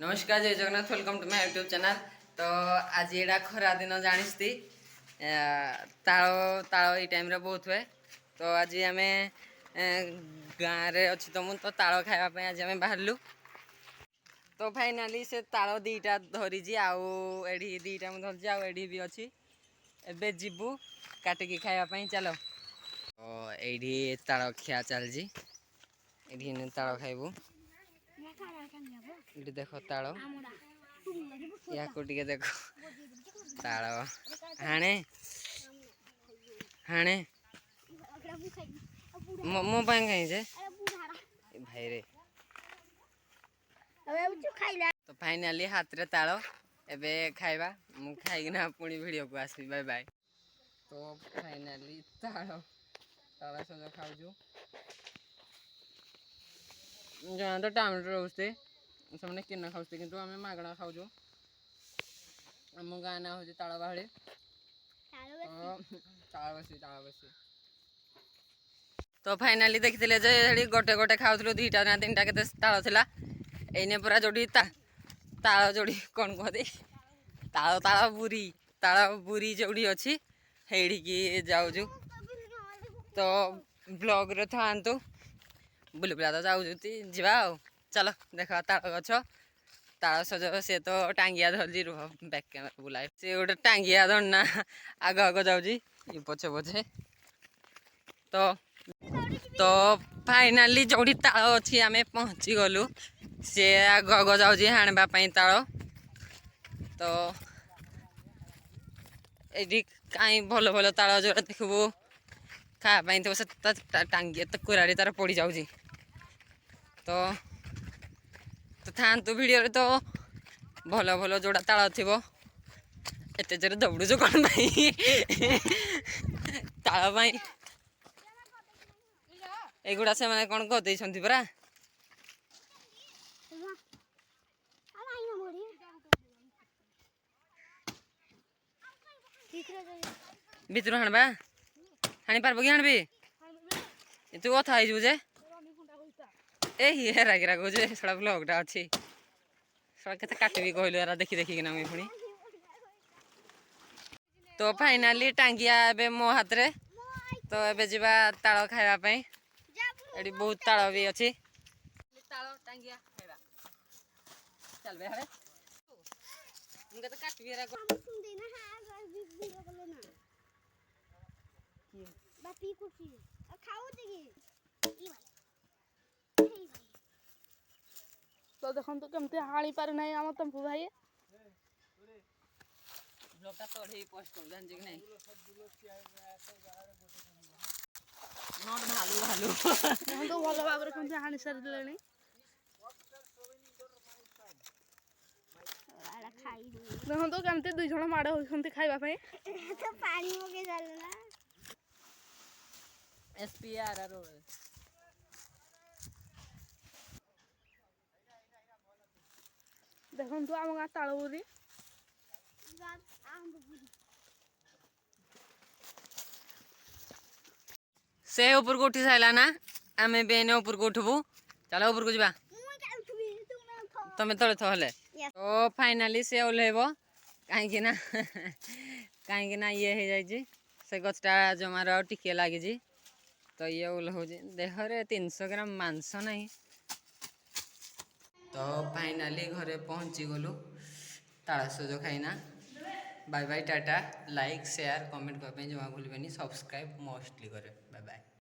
नमस्कार जय Jagannath welcome to my YouTube channel. तो आज एड़ा खरा दिन जानी ताल ताल ये टाइम बहुत हुए। तो आज आम गाँव रे अच्छी तो मुझे तो ताल खावाई आज आम बाहरलु। तो फाइनाली से ताल दीटा धरी आड़ी दीटा मुझे धरची आड़ी भी अच्छी एबे जीवु काटिकी खावाई चलो। तो ये ताल खिया चलती ये ताल खाइबू ये देख ताल या टे देख ताल हाणे हाणे मो कहीं जे भाई रे। तो फाइनाली हाथ रे ताल एबे खाइबा मु खाइना पुणी वीडियो को आसबी बाय बाय। तो फाइनाली ताल ताल सज खाऊ जहाँ तो टाउन रोचे से किना खाऊते कि आम मागणा खाऊ। आम गाँ ना हूँ ताल बाहड़ी ताल बसी। तो फाइनाली देखते गोटे गोटे खाऊ दीटा ना तीन टा के ताल था एने पूरा जोड़ी ताल जोड़ी कौन कहते ताल बुरी जोड़ी अच्छी हेड़ी जाऊँ। तो ब्लॉग रे थांतु बुली बुला तो जाऊँ जा चलो देख ताल गछ ताल सज सी तो टांगिया धरजी रुह बैक कैमेरा बुलाए सी गोटे टांगिया धरना आग आग जाऊँगी पछे पछे। तो फाइनाली जोड़ी ताल अच्छी आम पहुँची गलु सी आग आग जाऊँगी हाणवाई ताल। तो ये कहीं भल भल ताल जो देखबू खावाई थो से टांगी कुराड़ी तार पड़ जाऊँगी। तो थांतु वीडियो रे तो भल भल जोड़ा ताल थी एत जोर दौड़ुच कौन ताल एगुड़ा से मैंने कौन कहते परा भितर हाणबा हाणी पारब कि हाणबी तू कथा हो जे हेरा गिरा कहे सड़ा ब्लगटा अच्छी सड़ा के काटबी कहलु देखी देखिकिना मुई पुणी। तो फाइनाली टांगिया एबे मो हाथ रे तो एबे जीवा ताल खाइबा एडी बहुत ताल भी अच्छी ताल टांगिया खाइबा चल बे हरे मुके तो काटबी रे बापी कुछ खाऊ देगी तो देखो तो केमते हाणी पारे नाही आम तंपु भाई ब्लॉगटा तोड़े पोस्ट कर जान जे नहीं नॉट भालू भालू हम तो भलो भाबरे केमते हाणी सारी देलेनी देखो तो केमते दुई जण माडे होखंती खाइबा पई तो पानी मके जालला एसपीआर आरो देखो तो आम गाँ ताल बुरी से ऊपर को उठी साइला ना आम बेने ऊपर को उठबू चलो ऊपर को जा तुम्हें तले थले। तो फाइनाली से ओल्हेब कहीं ये हो जाए से गछटा जमार टिके लगी तो ये ओल्हौ देहरे 300 ग्राम मांस नहीं। तो फाइनाली घरे पहुँची गलु ताल सज खाइना bye bye tata like share comment करने जमा भूलें सब्सक्राइब मोस्टली करे बाय बाय।